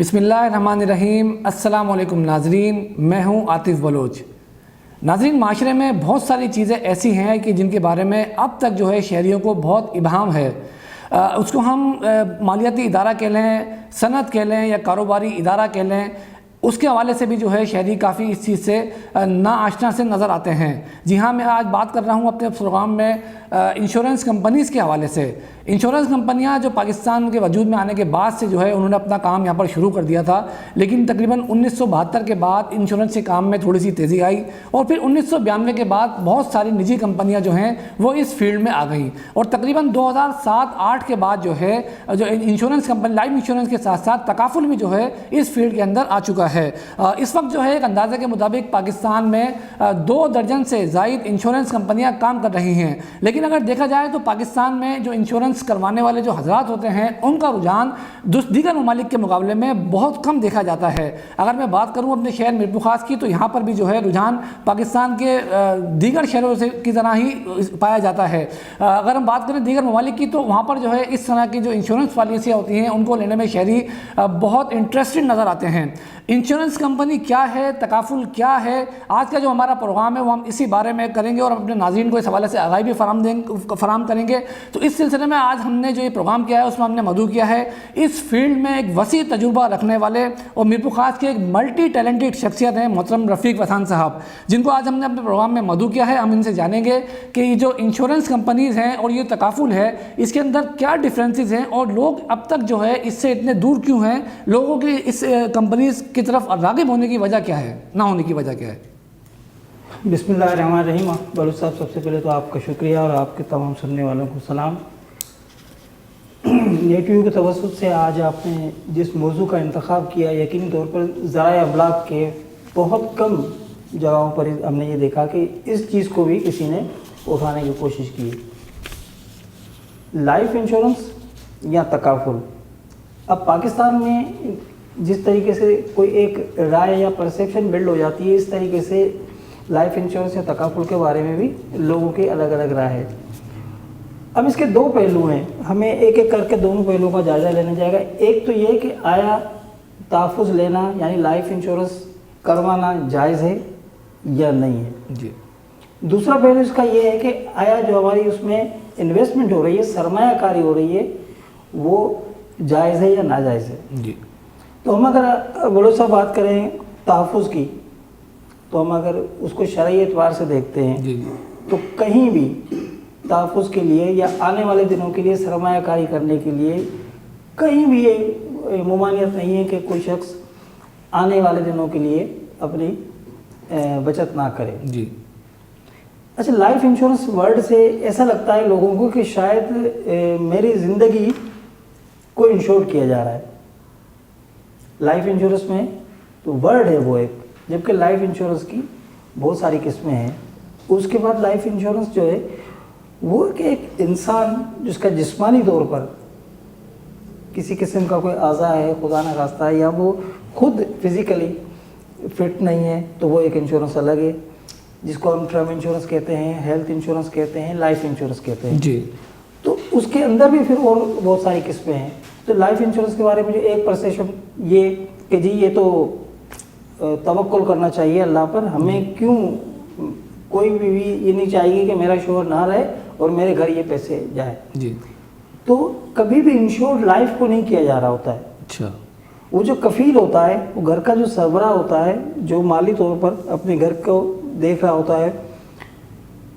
بسم اللہ الرحمن الرحیم۔ السلام علیکم ناظرین، میں ہوں عاطف بلوچ۔ ناظرین، معاشرے میں بہت ساری چیزیں ایسی ہیں کہ جن کے بارے میں اب تک جو ہے شہریوں کو بہت ابہام ہے۔ اس کو ہم مالیاتی ادارہ کہہ لیں، صنعت کہہ لیں یا کاروباری ادارہ کہہ لیں، اس کے حوالے سے بھی جو ہے شہری کافی اس چیز سے ناآشنا سے نظر آتے ہیں۔ جی ہاں، میں آج بات کر رہا ہوں اپنے پروگرام میں انشورنس کمپنیز کے حوالے سے۔ انشورنس کمپنیاں جو پاکستان کے وجود میں آنے کے بعد سے جو ہے انہوں نے اپنا کام یہاں پر شروع کر دیا تھا، لیکن تقریباً 1972 کے بعد انشورنس کے کام میں تھوڑی سی تیزی آئی، اور پھر 1992 کے بعد بہت ساری نجی کمپنیاں جو ہیں وہ اس فیلڈ میں آ گئیں، اور تقریباً 2007-8 کے بعد جو ہے جو انشورنس کمپنی لائف انشورنس کے ساتھ ساتھ تکافل بھی جو ہے اس فیلڈ کے اندر آ چکا ہے۔ اس وقت جو ہے ایک اندازے کے مطابق پاکستان میں 2 درجن سے زائد انشورنس کمپنیاں کام کر رہی ہیں، لیکن اگر دیکھا جائے تو پاکستان میں جو انشورنس کروانے والے جو حضرات ہوتے ہیں ان کا رجحان دیگر ممالک کے مقابلے میں بہت کم دیکھا جاتا ہے۔ اگر میں بات کروں اپنے شہر میرپور خاص کی، تو یہاں پر بھی جو ہے رجحان پاکستان کے دیگر شہروں سے کی طرح ہی پایا جاتا ہے۔ اگر ہم بات کریں دیگر ممالک کی، تو وہاں پر جو ہے اس طرح کی جو انشورنس پالیسیاں ہوتی ہیں ان کو لینے میں شہری بہت انٹرسٹڈ نظر آتے ہیں۔ انشورنس کمپنی کیا ہے، تکافل کیا ہے، آج کا جو ہمارا پروگرام ہے وہ ہم اسی بارے میں کریں گے اور اپنے ناظرین کو اس حوالے سے آگاہی بھی فراہم کریں گے۔ تو اس سلسلے میں آج ہم نے جو یہ پروگرام کیا ہے اس میں ہم نے مدعو کیا ہے اس فیلڈ میں ایک وسیع تجربہ رکھنے والے اور میرپور خاص کے ایک ملٹی ٹیلنٹڈ شخصیت ہیں محترم رفیق پٹھان صاحب، جن کو آج ہم نے اپنے پروگرام میں مدعو کیا ہے۔ ہم ان سے جانیں گے کہ یہ جو انشورنس کمپنیز ہیں اور یہ تکافل ہے، اس کے اندر کیا ڈفرینسز ہیں اور لوگ اب تک جو ہے اس سے اتنے دور کیوں ہیں، لوگوں کی اس کمپنیز کی طرف راغب ہونے کی وجہ کیا ہے، نہ ہونے کی وجہ کیا ہے۔ بسم اللہ الرحمن الرحیم۔ بلوچ صاحب، سب سے پہلے تو آپ کا شکریہ اور آپ کے تمام سننے والوں کو سلام۔ نیٹو کے توسط سے آج آپ نے جس موضوع کا انتخاب کیا، یقینی طور پر ذرائع ابلاغ کے بہت کم جگہوں پر ہم نے یہ دیکھا کہ اس چیز کو بھی کسی نے اٹھانے کی کوشش کی۔ لائف انشورنس یا تکافل، اب پاکستان میں جس طریقے سے کوئی ایک رائے یا پرسیپشن بلڈ ہو جاتی ہے، اس طریقے سے لائف انشورنس یا تکافل کے بارے میں بھی لوگوں کی الگ الگ رائے ہے۔ اب اس کے 2 پہلو ہیں، ہمیں ایک ایک کر کے دونوں پہلوؤں کا جائزہ لینا جائے گا۔ ایک تو یہ کہ آیا تحفظ لینا یعنی لائف انشورنس کروانا جائز ہے یا نہیں ہے جی۔ دوسرا پہلو اس کا یہ ہے کہ آیا جو ہماری اس میں انویسٹمنٹ ہو رہی ہے، سرمایہ کاری ہو رہی ہے، وہ جائز ہے یا ناجائز ہے۔ جی۔ تو ہم اگر بلوچ صاحب بات کریں تحفظ کی، تو ہم اگر اس کو شرعی اعتبار سے دیکھتے ہیں جی تو کہیں بھی تحفظ کے لیے یا آنے والے دنوں کے لیے سرمایہ کاری کرنے کے لیے کہیں بھی یہ ممانعت نہیں ہے کہ کوئی شخص آنے والے دنوں کے لیے اپنی بچت نہ کرے۔ جی۔ اچھا، لائف انشورنس ورڈ سے ایسا لگتا ہے لوگوں کو کہ شاید میری زندگی کو انشور کیا جا رہا ہے۔ لائف انشورنس میں تو ورڈ ہے وہ ایک، جبکہ لائف انشورنس کی بہت ساری قسمیں ہیں۔ اس کے بعد لائف انشورنس جو ہے وہ کہ ایک انسان جس کا جسمانی طور پر کسی قسم کا کوئی اعضاء ہے، خدا نہ خواستہ ہے، یا وہ خود فزیکلی فٹ نہیں ہے، تو وہ ایک انشورنس الگ ہے، جس کو ہم ٹرم انشورنس کہتے ہیں، ہیلتھ انشورنس کہتے ہیں، لائف انشورنس کہتے ہیں۔ جی۔ تو اس کے اندر بھی پھر اور بہت ساری قسمیں ہیں۔ تو لائف انشورنس کے بارے میں جو ایک پرسیپشن یہ کہ جی یہ تو توکل کرنا چاہیے اللہ پر، ہمیں کیوں کوئی بھی یہ نہیں چاہیے کہ میرا شوہر نہ رہے اور میرے گھر یہ پیسے جائے۔ جی۔ تو کبھی بھی انشور لائف کو نہیں کیا جا رہا ہوتا ہے۔ اچھا۔ وہ جو کفیل ہوتا ہے، وہ گھر کا جو سربراہ ہوتا ہے، جو مالی طور پر اپنے گھر کو دیکھ رہا ہوتا ہے،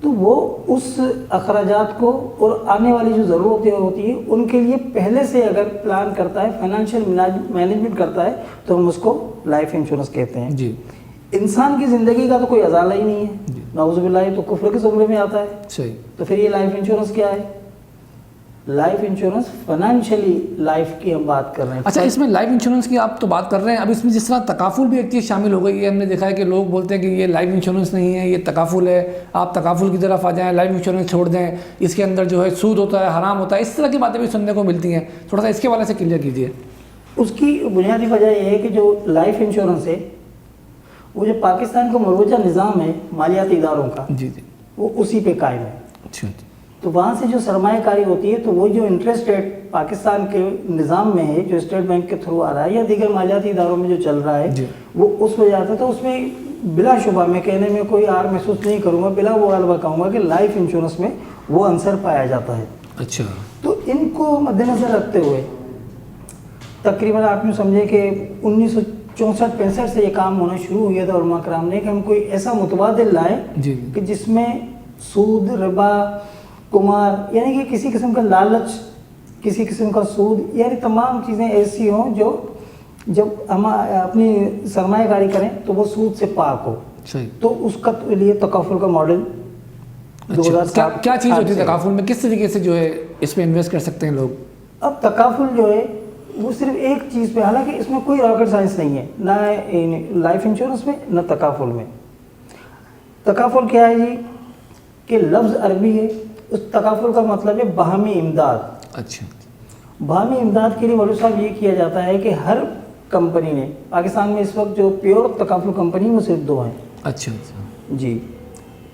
تو وہ اس اخراجات کو اور آنے والی جو ضرورتیں ہوتی ہیں ان کے لیے پہلے سے اگر پلان کرتا ہے، فائنینشیل مینجمنٹ کرتا ہے، تو ہم اس کو لائف انشورنس کہتے ہیں۔ جی۔ انسان کی زندگی کا تو کوئی ازالہ ہی نہیں ہے، نعوذ باللہ، تو کفر کے زمرے میں آتا ہے۔ صحیح۔ تو پھر یہ لائف انشورنس کیا ہے؟ لائف انشورنس فائنینشلی لائف کی ہم بات کر رہے ہیں۔ اچھا، اس میں لائف انشورنس کی آپ تو بات کر رہے ہیں، اب اس میں جس طرح تکافل بھی ایک چیز شامل ہو گئی ہے، ہم نے دیکھا ہے کہ لوگ بولتے ہیں کہ یہ لائف انشورنس نہیں ہے، یہ تکافل ہے، آپ تکافل کی طرف آ جائیں، لائف انشورنس چھوڑ دیں، اس کے اندر جو ہے سود ہوتا ہے، حرام ہوتا ہے، اس طرح کی باتیں بھی سننے کو ملتی ہیں، تھوڑا سا اس کے حوالے سے کلیئر کیجیے۔ اس کی بنیادی وجہ یہ ہے کہ جو لائف انشورنس ہے وہ جو پاکستان کا مروجہ نظام ہے مالیاتی اداروں کا، جی جی، وہ اسی پہ قائم ہے۔ اچھا۔ تو وہاں سے جو سرمایہ کاری ہوتی ہے تو وہ جو انٹرسٹ ریٹ پاکستان کے نظام میں ہے جو اسٹیٹ بینک کے تھرو آ رہا ہے یا دیگر مالیاتی اداروں میں جو چل رہا ہے وہ اس وجہ سے تو اس میں بلا شبہ میں کہنے میں کوئی آر محسوس نہیں کروں گا، بلا مغالبہ کہوں گا کہ لائف انشورنس میں وہ عنصر پایا جاتا ہے۔ اچھا، تو ان کو مد نظر رکھتے ہوئے تقریباً آپ یوں سمجھے کہ 1964-65 سے یہ کام ہونا شروع ہویا تھا علماء کرام نے کہ ہم کوئی ایسا متبادل لائیں کہ جس میں سود، ربا، قمار یعنی کہ کسی قسم کا لالچ، کسی قسم کا سود، یعنی تمام چیزیں ایسی ہوں جو جب ہم اپنی سرمایہ کاری کریں تو وہ سود سے پاک ہو۔ تو اس کا لیے تکافل کا ماڈل 2007 کیا چیز ہوتی ہے تکافل میں، کس طریقے سے جو ہے اس میں انویسٹ کر سکتے ہیں لوگ؟ اب تکافل جو ہے وہ صرف ایک چیز پہ، حالانکہ اس میں کوئی راکٹ سائنس نہیں ہے، نہ لائف انشورنس میں نہ تکافل میں۔ تکافل کیا ہے جی کہ لفظ عربی ہے، اس تکافل کا مطلب ہے باہمی امداد۔ اچھا، باہمی امداد کے لیے مولوی صاحب یہ کیا جاتا ہے کہ ہر کمپنی نے، پاکستان میں اس وقت جو پیور تکافل کمپنی وہ صرف 2 ہیں۔ اچھا جی،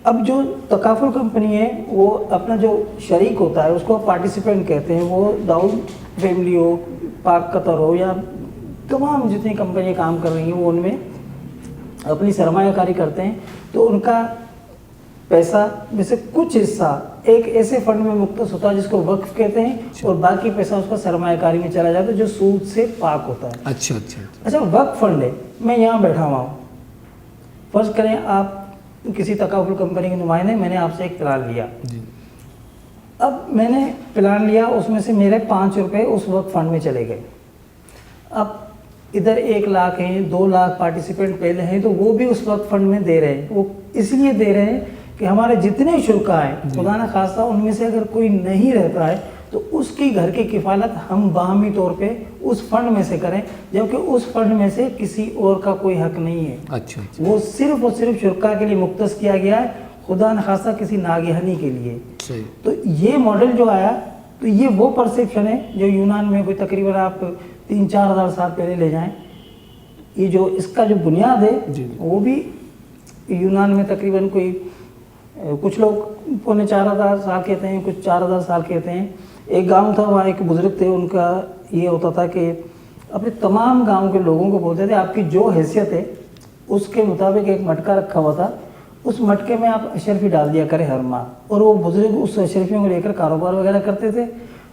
اب جو تکافل کمپنی ہے وہ اپنا جو شریک ہوتا ہے اس کو پارٹیسپینٹ کہتے ہیں، وہ داؤد فیملی ہو، پاک قطر ہو یا تمام جتنی کمپنیاں کام کر رہی ہیں وہ ان میں اپنی سرمایہ کاری کرتے ہیں۔ تو ان کا پیسہ میں سے کچھ حصہ ایک ایسے فنڈ میں مختص ہوتا ہے جس کو وقف کہتے ہیں، اور باقی پیسہ اس کا سرمایہ کاری میں چلا جاتا ہے جو سود سے پاک ہوتا ہے۔ اچھا، وقف فنڈ ہے، میں یہاں بیٹھا ہوا ہوں، فرض کریں آپ کسی تکافل کمپنی کے نمائندے، میں نے آپ سے ایک پلان لیا، اب میں نے پلان لیا، اس میں سے میرے 5 روپے اس وقت فنڈ میں چلے گئے۔ اب ادھر 1 لاکھ ہیں، 2 لاکھ پارٹیسپینٹ پہلے ہیں تو وہ بھی اس وقت فنڈ میں دے رہے ہیں۔ وہ اس لیے دے رہے ہیں کہ ہمارے جتنے شرکاء ہیں خدا نہ خواستہ ان میں سے اگر کوئی نہیں رہتا ہے تو اس کی گھر کی کفالت ہم باہمی طور پہ اس فنڈ میں سے کریں، جبکہ اس فنڈ میں سے کسی اور کا کوئی حق نہیں ہے۔ اچھا، وہ صرف اور صرف شرکاء کے لیے مختص کیا گیا ہے، خدا نخواستہ کسی ناگہانی کے لیے۔ تو یہ ماڈل جو آیا تو یہ وہ پرسیپشن ہے جو یونان میں کوئی تقریباً آپ 3-4 ہزار سال پہلے لے جائیں، یہ جو اس کا جو بنیاد ہے وہ بھی یونان میں تقریباً کوئی کچھ لوگ 4,500 سال کہتے ہیں، کچھ 4,000 سال کہتے ہیں۔ ایک گاؤں تھا، وہاں ایک بزرگ تھے، ان کا یہ ہوتا تھا کہ اپنے تمام گاؤں کے لوگوں کو بولتے تھے آپ کی جو حیثیت ہے اس کے مطابق ایک مٹکا رکھا ہوا تھا، اس مٹکے میں آپ اشرفی ڈال دیا کریں ہر ماہ، اور وہ بزرگ اس اشرفیوں کو لے کر کاروبار وغیرہ کرتے تھے۔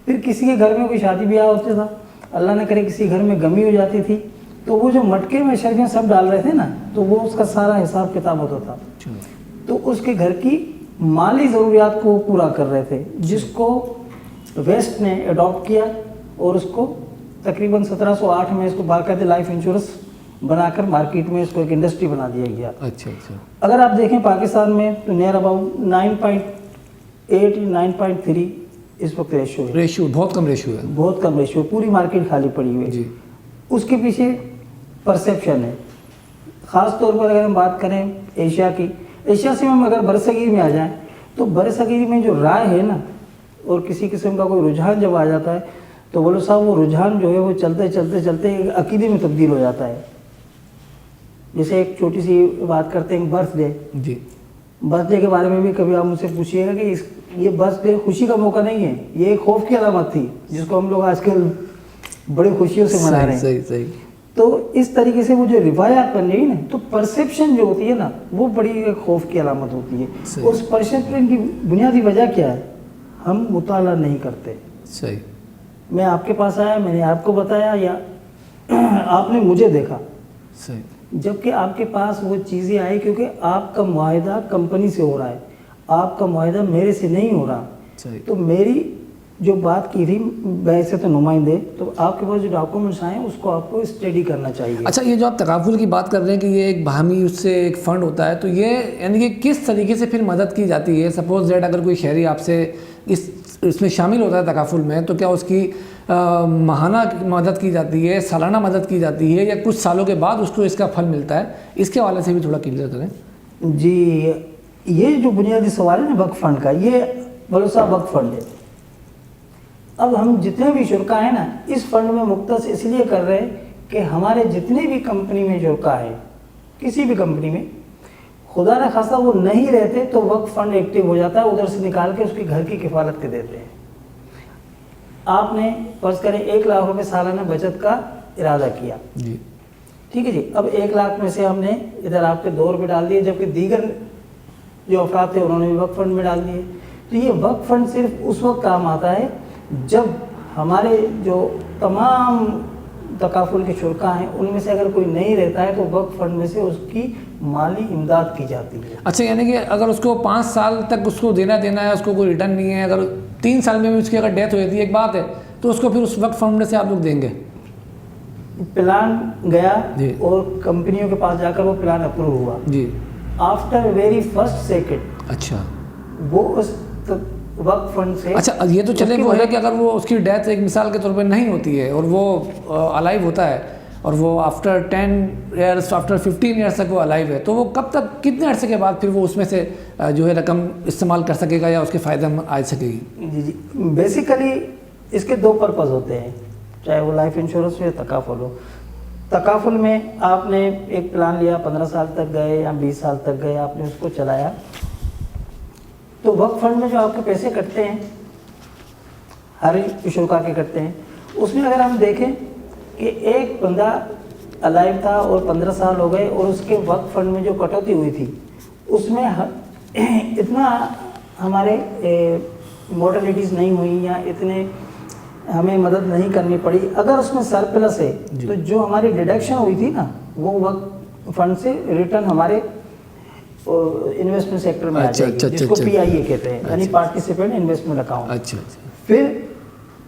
پھر کسی کے گھر میں کوئی شادی بیاہ ہوتا تھا، اللہ نہ کرے کسی گھر میں غمی ہو جاتی تھی، تو وہ جو مٹکے میں اشرفیاں سب ڈال رہے تھے نا، تو وہ اس کا سارا حساب کتاب ہوتا تھا، تو اس کے گھر کی مالی ضروریات کو پورا کر رہے تھے، جس کو ویسٹ نے اڈاپٹ کیا اور اس کو تقریباً 1708 میں اس کو باقاعدہ لائف انشورنس بنا کر مارکیٹ میں اس کو ایک انڈسٹری بنا دیا گیا۔ اچھا، اگر آپ دیکھیں پاکستان میں تو نیئر اباؤٹ 9.8 9.3 اس وقت ریشو ہے، بہت کم ریشو ہے، بہت کم ریشو، پوری مارکیٹ خالی پڑی ہوئی ہے۔ اس کے پیچھے پرسیپشن ہے، خاص طور پر اگر ہم بات کریں ایشیا کی، ایشیا سے ہم اگر برصغیر میں آ جائیں تو برصغیر میں جو رائے ہے نا، اور کسی قسم کا کوئی رجحان جب آ جاتا ہے تو بولو صاحب وہ رجحان جو ہے وہ چلتے چلتے چلتے ایک عقیدے میں تبدیل ہو جاتا ہے۔ جیسے ایک چھوٹی سی بات کرتے ہیں برتھ ڈے، برتھ ڈے کے بارے میں بھی کبھی آپ مجھ سے پوچھیے گا کہ یہ برتھ ڈے خوشی کا موقع نہیں ہے، یہ ایک خوف کی علامت تھی جس کو ہم لوگ آج کل بڑی خوشیوں سے منا رہے ہیں۔ صحیح۔ تو اس طریقے سے وہ جو روایات بن رہی ہے نا، تو پرسیپشن جو ہوتی ہے نا وہ بڑی ایک خوف کی علامت ہوتی ہے۔ اس پرسیپشن کی بنیادی وجہ کیا ہے؟ ہم مطالعہ نہیں کرتے۔ صحیح، میں آپ کے پاس آیا، میں نے آپ کو بتایا یا آپ نے مجھے دیکھا، صحیح، جبکہ آپ کے پاس وہ چیزیں آئی کیونکہ آپ کا معاہدہ کمپنی سے ہو رہا ہے، آپ کا معاہدہ میرے سے نہیں ہو رہا۔ تو میری جو بات کی تھی ویسے تو نمائندے، تو آپ کے پاس جو ڈاکومنٹس آئے ہیں اس کو آپ کو اسٹڈی کرنا چاہیے۔ اچھا، یہ جو آپ تکافل کی بات کر رہے ہیں کہ یہ ایک باہمی اس سے ایک فنڈ ہوتا ہے، تو یہ یعنی کہ کس طریقے سے پھر مدد کی جاتی ہے؟ سپوز دیٹ اگر کوئی شہری آپ سے اس میں شامل ہوتا ہے تکافل میں، تو کیا اس کی ماہانہ مدد کی جاتی ہے، سالانہ مدد کی جاتی ہے، یا کچھ سالوں کے بعد اس کو اس کا پھل ملتا ہے؟ اس کے حوالے سے بھی تھوڑا کلیئر کریں۔ جی، یہ جو بنیادی سوال ہے نا وقف فنڈ کا، یہ بولو صاحب وقف فنڈ ہے۔ اب ہم جتنے بھی شرکاء ہیں نا اس فنڈ میں مختص اس لیے کر رہے ہیں کہ ہمارے جتنے بھی کمپنی میں شرکاء ہیں، کسی بھی کمپنی میں خدا نہ خواستہ وہ نہیں رہتے تو وقف فنڈ ایکٹیو ہو جاتا ہے, ادھر سے نکال کے اس کی گھر کی کفالت کے دیتے ہیں. آپ نے فرض کریں 1 لاکھ روپے سالانہ بچت کا ارادہ کیا جی, ٹھیک ہے جی. اب 1 لاکھ میں سے ہم نے ادھر آپ کے 2 روپے ڈال دیے, جبکہ دیگر جو افراد تھے انہوں نے بھی وقف فنڈ میں ڈال دیے. تو یہ وقف فنڈ صرف اس وقت کام آتا ہے جب ہمارے جو تمام تکافل کے شرکا ہیں ان میں سے اگر کوئی نہیں رہتا ہے تو وقف فنڈ میں سے اس کی مالی امداد کی جاتی ہے. اچھا, یعنی کہ اگر اس کو 5 سال تک اس کو دینا ہے, اس کو کوئی ریٹرن نہیں ہے, اگر 3 سال میں بھی اس کی اگر ڈیتھ ہو جاتی ہے ایک بات ہے, تو اس کو پھر اس وقف فنڈ سے آپ لوگ دیں گے؟ پلان گیا جی, اور کمپنیوں کے پاس جا کر وہ پلان اپروو ہوا جی, آفٹر ویری فرسٹ سیکنڈ اچھا, وہ اس وقف فنڈ سے. اچھا, یہ تو چلے وہ ہے کہ اگر وہ اس کی ڈیتھ ایک مثال کے طور پہ نہیں ہوتی ہے اور وہ الائیو ہوتا ہے اور وہ آفٹر 10 ایئرس آفٹر 15 ایئرس تک وہ الائیو ہے, تو وہ کب تک کتنے عرصے کے بعد پھر وہ اس میں سے جو ہے رقم استعمال کر سکے گا یا اس کے فائدہ میں آ سکے گی؟ جی جی, بیسیکلی اس کے 2 پرپز ہوتے ہیں, چاہے وہ لائف انشورنس ہو یا تکافل ہو. تکافل میں آپ نے ایک پلان لیا, 15 سال تک گئے یا 20 سال تک گئے, آپ نے اس کو چلایا, تو وقف فنڈ میں جو آپ کے پیسے کٹتے ہیں ہر شرکا کے کٹتے ہیں, اس میں اگر ہم دیکھیں کہ ایک بندہ الائیو تھا اور 15 سال ہو گئے اور اس کے وقف فنڈ میں جو کٹوتی ہوئی تھی اس میں اتنا ہمارے مورٹیلیٹیز نہیں ہوئی یا اتنے ہمیں مدد نہیں کرنی پڑی. اگر اس میں سرپلس ہے تو جو ہماری ڈیڈکشن ہوئی تھی نا وہ وقف فنڈ سے ریٹرن ہمارے انویسٹمنٹ سیکٹر میں آ جائے گی, جس کو PIA کہتے ہیں, یعنی پارٹیسپینٹ انویسٹمنٹ اکاؤنٹ. اچھا, پھر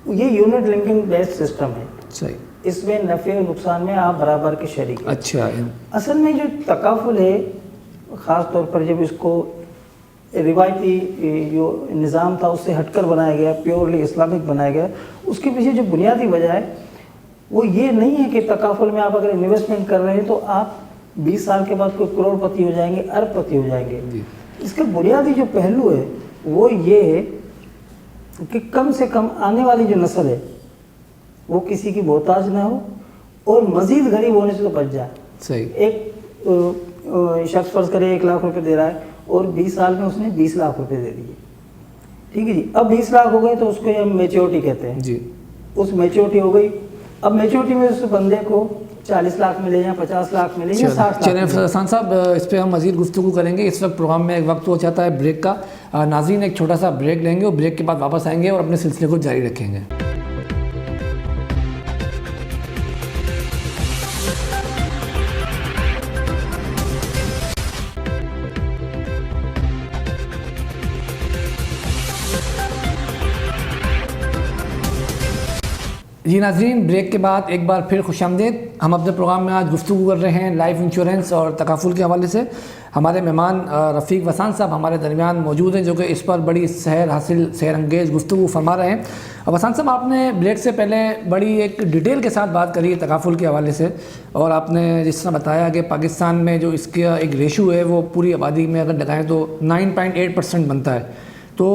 یہ یونٹ لنکنگ بیسڈ سسٹم ہے, صحیح, اس میں نفع و نقصان میں آپ برابر کے شریک ہیں. اچھا, اصل میں جو تکافل ہے خاص طور پر جب اس کو روایتی جو نظام تھا اس سے ہٹ کر بنایا گیا, پیورلی اسلامک بنایا گیا, اس کے پیچھے جو بنیادی وجہ ہے وہ یہ نہیں ہے کہ تکافل میں آپ اگر انویسٹمنٹ کر رہے ہیں تو آپ 20 سال کے بعد کوئی کروڑ پتی ہو جائیں گے, ارب پتی ہو جائیں گے. اس کا بنیادی جو پہلو ہے وہ یہ ہے کہ کم سے کم آنے والی جو نسل ہے وہ کسی کی محتاج نہ ہو اور مزید غریب ہونے سے تو بچ جائے. صحیح, ایک شخص فرض کرے 1 لاکھ روپے دے رہا ہے اور 20 سال میں اس نے 20 لاکھ روپے دے دیے, ٹھیک ہے جی. اب 20 لاکھ ہو گئے تو اس کو ہم میچورٹی کہتے ہیں جی, اس میچورٹی ہو گئی. اب میچورٹی میں اس بندے کو 40 لاکھ ملے یا 50 لاکھ ملے یا 60 لاکھ. چلیں فسان صاحب, اس پہ ہم مزید گفتگو کریں گے. اس وقت پروگرام میں ایک وقت ہو جاتا ہے بریک کا. ناظرین ایک چھوٹا سا بریک لیں گے اور بریک کے بعد واپس آئیں گے اور اپنے سلسلے کو جاری رکھیں گے. جی ناظرین, بریک کے بعد ایک بار پھر خوش آمدید. ہم اپنے پروگرام میں آج گفتگو کر رہے ہیں لائف انشورنس اور تکافل کے حوالے سے. ہمارے مہمان رفیق وسان صاحب ہمارے درمیان موجود ہیں جو کہ اس پر بڑی سحر انگیز گفتگو فرما رہے ہیں. وسان صاحب, آپ نے بریک سے پہلے بڑی ایک ڈیٹیل کے ساتھ بات کری تکافل کے حوالے سے, اور آپ نے جس طرح بتایا کہ پاکستان میں جو اس کا ایک ریشو ہے وہ پوری آبادی میں اگر لگائیں تو 9.8% بنتا ہے. تو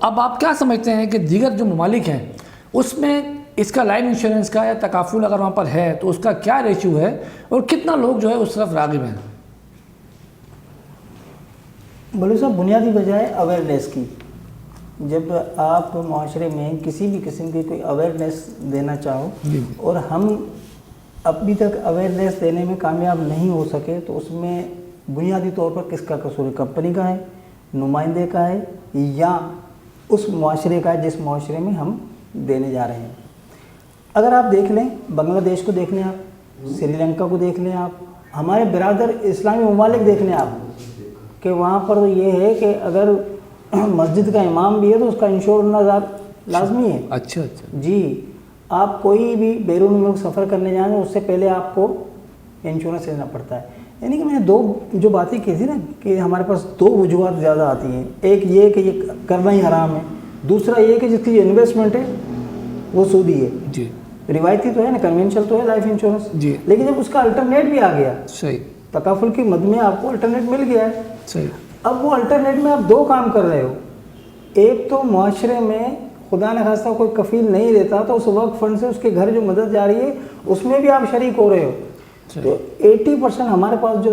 اب آپ کیا سمجھتے ہیں کہ دیگر جو ممالک ہیں اس میں اس کا لائف انشورنس کا یا تکافل اگر وہاں پر ہے تو اس کا کیا ریشو ہے اور کتنا لوگ جو ہے اس طرف راغب ہیں؟ بولے صاحب, بنیادی وجہ ہے اویئرنیس کی. جب آپ معاشرے میں کسی بھی قسم کی کوئی اویئرنیس دینا چاہو اور ہم ابھی تک اویئرنیس دینے میں کامیاب نہیں ہو سکے تو اس میں بنیادی طور پر کس کا قصور ہے؟ کمپنی کا ہے, نمائندے کا ہے, یا اس معاشرے کا ہے جس معاشرے میں ہم دینے جا رہے ہیں. اگر آپ دیکھ لیں بنگلہ دیش کو دیکھ لیں, آپ سری لنکا کو دیکھ لیں, آپ ہمارے برادر اسلامی ممالک دیکھ لیں آپ, کہ وہاں پر یہ ہے کہ اگر مسجد کا امام بھی ہے تو اس کا انشور ہونا لازمی ہے. اچھا جی, آپ کوئی بھی بیرون ملک سفر کرنے جائیں اس سے پہلے آپ کو انشورنس لینا پڑتا ہے. یعنی کہ میں نے 2 جو باتیں کی تھی نا کہ ہمارے پاس 2 وجوہات زیادہ آتی ہیں. ایک یہ کہ یہ کرنا ہی حرام ہے, دوسرا یہ کہ جس کی انویسٹمنٹ ہے وہ سودی ہے. جی, روایتی تو ہے نا, کنونشنل تو ہے لائف انشورنس, جی, لیکن جب اس کا الٹرنیٹ بھی آ گیا, صحیح, تکافل کی مد میں آپ کو الٹرنیٹ مل گیا ہے, صحیح. اب وہ الٹرنیٹ میں آپ 2 کام کر رہے ہو. ایک تو معاشرے میں خدا نہ خواستہ کوئی کفیل نہیں رہتا تو اس وقت فنڈ سے اس کے گھر جو مدد جا رہی ہے اس میں بھی آپ شریک ہو رہے ہو. تو 80% ہمارے پاس جو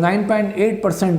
9.8%,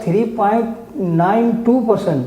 3.92%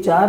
4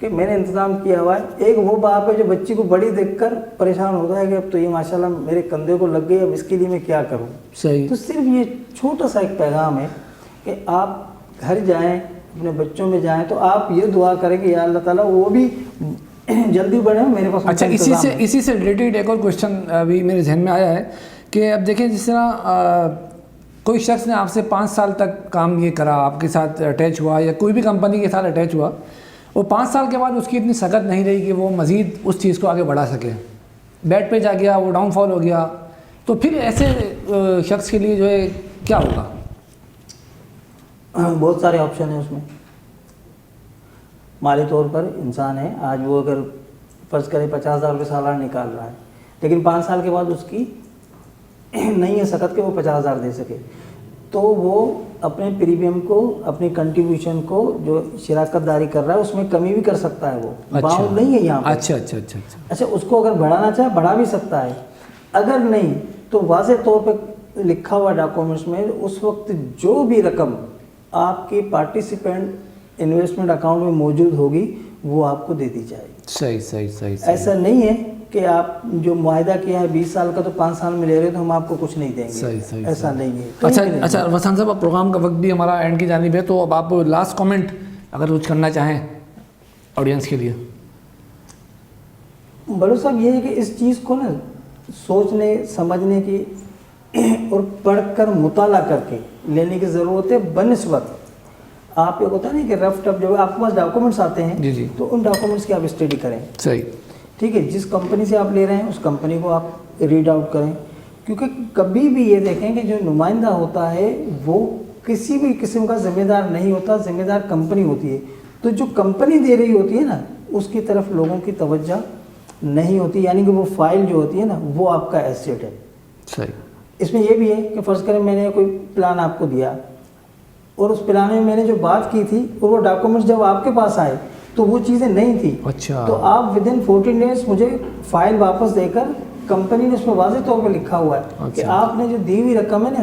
کہ میں نے انتظام کیا ہوا ہے. ایک وہ باپ ہے جو بچی کو بڑی دیکھ کر پریشان ہوتا ہے کہ اب تو یہ ماشاءاللہ میرے کندھے کو لگ گئی, اب اس کے لیے میں کیا کروں. صحیح. تو صرف یہ چھوٹا سا ایک پیغام ہے کہ آپ گھر جائیں, اپنے بچوں میں جائیں تو آپ یہ دعا کریں کہ یا اللہ تعالیٰ وہ بھی جلدی بڑھیں, میرے پاس. اچھا, اسی سے ریلیٹڈ ایک اور کوشچن ابھی میرے ذہن میں آیا ہے کہ اب دیکھیں جس طرح کوئی شخص نے آپ سے 5 سال تک کام یہ کرا, آپ کے ساتھ اٹیچ ہوا یا کوئی بھی کمپنی کے ساتھ اٹیچ ہوا, اور 5 سال کے بعد اس کی اتنی سکت نہیں رہی کہ وہ مزید اس چیز کو آگے بڑھا سکے, بیڈ پہ جا گیا, وہ ڈاؤن فال ہو گیا, تو پھر ایسے شخص کے لیے جو ہے کیا ہوگا؟ بہت سارے آپشن ہیں اس میں. مالی طور پر انسان ہے, آج وہ اگر فرض کرے 50,000 روپے سالانہ نکال رہا ہے, لیکن 5 سال کے بعد اس کی نہیں ہے سکت کہ وہ 50,000 دے سکے, تو وہ اپنے پریمیم کو, اپنی کنٹریبیوشن کو جو شراکت داری کر رہا ہے اس میں کمی بھی کر سکتا ہے. وہ باؤنڈ نہیں ہے یہاں پہ. اچھا, اس کو اگر بڑھانا چاہے بڑھا بھی سکتا ہے, اگر نہیں تو واضح طور پہ لکھا ہوا ڈاکومنٹس میں اس وقت جو بھی رقم آپ کی پارٹیسپینٹ انویسٹمنٹ اکاؤنٹ میں موجود ہوگی وہ آپ کو دے دی جائے گی. صحیح. ایسا نہیں ہے کہ آپ جو معاہدہ کیا ہے 20 سال کا تو 5 سال میں لے رہے تو ہم آپ کو کچھ نہیں دیں گے. صحیح. ایسا نہیں ہے. اچھا وسان صاحب, اب پروگرام کا وقت بھی ہمارا اینڈ کی جانب ہے, تو اب آپ لاسٹ کامنٹ اگر کچھ کرنا چاہیں آڈینس کے لیے. بلو صاحب یہ ہے کہ اس چیز کو نا سوچنے سمجھنے کی اور پڑھ کر مطالعہ کر کے لینے کی ضرورت ہے. بنسبت آپ ایک ہوتا ہے نا کہ رف ٹف جب آپ کے پاس ڈاکومنٹس آتے ہیں تو ان ڈاکومنٹس کی آپ اسٹڈی کریں. صحیح. ٹھیک ہے, جس کمپنی سے آپ لے رہے ہیں اس کمپنی کو آپ ریڈ آؤٹ کریں, کیونکہ کبھی بھی یہ دیکھیں کہ جو نمائندہ ہوتا ہے وہ کسی بھی قسم کا ذمہ دار نہیں ہوتا, ذمہ دار کمپنی ہوتی ہے. تو جو کمپنی دے رہی ہوتی ہے نا اس کی طرف لوگوں کی توجہ نہیں ہوتی, یعنی کہ وہ فائل جو ہوتی ہے نا وہ آپ کا ایسیٹ ہے. صحیح. اس میں یہ بھی ہے کہ فرض کریں میں نے کوئی پلان آپ کو دیا اور اس پلان میں میں نے جو بات کی تھی اور وہ ڈاکومنٹس جب آپ کے پاس آئے تو وہ چیزیں نہیں تھی. اچھا. تو آپ ودن 14 ڈیز مجھے فائل واپس دے کر, کمپنی نے اس میں واضح طور پہ لکھا ہوا ہے کہ آپ نے جو دی ہوئی رقم ہے نا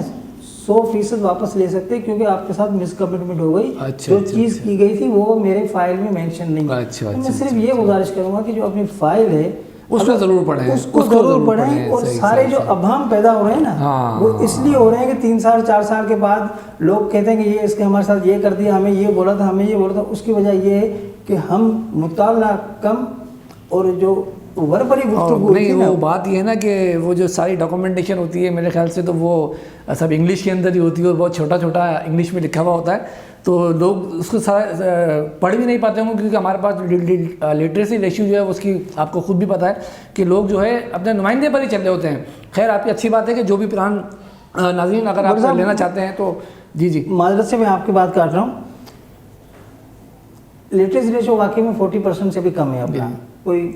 100% واپس لے سکتے کیونکہ آپ کے ساتھ مس کمٹمنٹ ہو گئی. جو چیز کی گئی تھی وہ میرے فائل میں مینشن نہیں ہے. میں صرف یہ گزارش کروں گا کہ جو اپنی فائل ہے اس کو ضرور پڑھیں, اس کو ضرور پڑھیں. اور سارے جو ابہام پیدا ہو رہے ہیں نا وہ اس لیے ہو رہے ہیں کہ 3 سال 4 سال کے بعد لوگ کہتے ہیں کہ یہ اس کے ہمارے ساتھ یہ کر دیا, ہمیں یہ بولا تھا, ہمیں یہ بولا تھا. اس کی وجہ یہ ہے کہ ہم مطالعہ کم اور جو وربری گفتگو نہیں, وہ بات یہ ہے نا کہ وہ جو ساری ڈاکومنٹیشن ہوتی ہے میرے خیال سے تو وہ سب انگلش کے اندر ہی ہوتی ہے اور بہت چھوٹا چھوٹا انگلش میں لکھا ہوا ہوتا ہے, تو لوگ اس کو سارا پڑھ بھی نہیں پاتے ہوں گے کیونکہ ہمارے پاس لٹریسی ریشیو جو ہے اس کی آپ کو خود بھی پتہ ہے کہ لوگ جو ہے اپنے نمائندے پر ہی چل رہے ہوتے ہیں. خیر, آپ کی اچھی بات ہے کہ جو بھی پلان ناظرین اگر آپ لینا چاہتے ہیں تو جی معذرت سے میں آپ کی بات کاٹ رہا ہوں. لٹریسی ریشو واقعی میں 40% سے بھی کم ہے اپنا, کوئی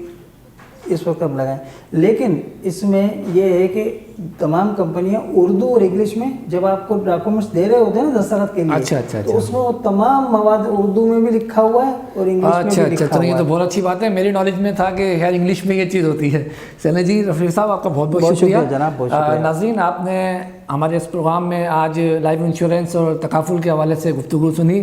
اس وقت اب لگائیں. لیکن اس میں یہ ہے کہ تمام کمپنیاں اردو اور انگلش میں جب آپ کو ڈاکومنٹس دے رہے ہوتے ہیں نا دستخط کے لیے, تو اس میں وہ تمام مواد اردو میں بھی لکھا ہوا ہے اور انگلش میں بھی لکھا ہوا ہے. یہ تو بہت اچھی بات ہے, میری نالج میں تھا کہ خیر انگلش میں یہ چیز ہوتی ہے. چلیں جی, رفیق صاحب آپ کا بہت بہت شکریہ جناب, بہت شکریہ. ناظرین, آپ نے ہمارے اس پروگرام میں آج لائف انشورنس اور تکافل کے حوالے سے گفتگو سنی.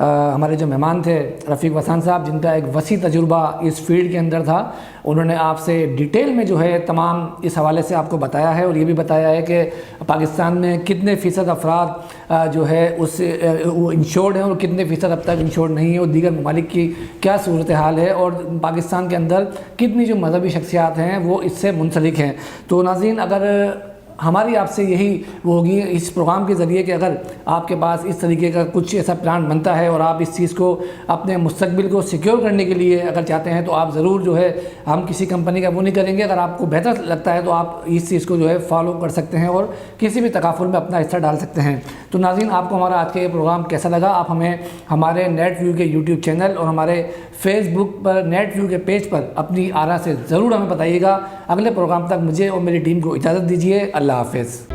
ہمارے جو مہمان تھے رفیق وسان صاحب, جن کا ایک وسیع تجربہ اس فیلڈ کے اندر تھا, انہوں نے آپ سے ڈیٹیل میں جو ہے تمام اس حوالے سے آپ کو بتایا ہے, اور یہ بھی بتایا ہے کہ پاکستان میں کتنے فیصد افراد جو ہے اس وہ انشورڈ ہیں اور کتنے فیصد اب تک انشورڈ نہیں ہے, اور دیگر ممالک کی کیا صورتحال ہے, اور پاکستان کے اندر کتنی جو مذہبی شخصیات ہیں وہ اس سے منسلک ہیں. تو ناظرین, اگر ہماری آپ سے یہی وہ ہوگی اس پروگرام کے ذریعے کہ اگر آپ کے پاس اس طریقے کا کچھ ایسا پلان بنتا ہے اور آپ اس چیز کو اپنے مستقبل کو سیکیور کرنے کے لیے اگر چاہتے ہیں تو آپ ضرور جو ہے, ہم کسی کمپنی کا وہ نہیں کریں گے, اگر آپ کو بہتر لگتا ہے تو آپ اس چیز کو جو ہے فالو کر سکتے ہیں اور کسی بھی تکافل میں اپنا حصہ ڈال سکتے ہیں. تو ناظرین, آپ کو ہمارا آج کا یہ پروگرام کیسا لگا, آپ ہمیں ہمارے نیٹ ویو کے یوٹیوب چینل اور ہمارے فیس بک پر نیٹ ویو کے پیج پر اپنی آراء سے ضرور ہمیں بتائیے گا. اگلے پروگرام تک مجھے اور میری ٹیم کو اجازت دیجیے. اللہ حافظ.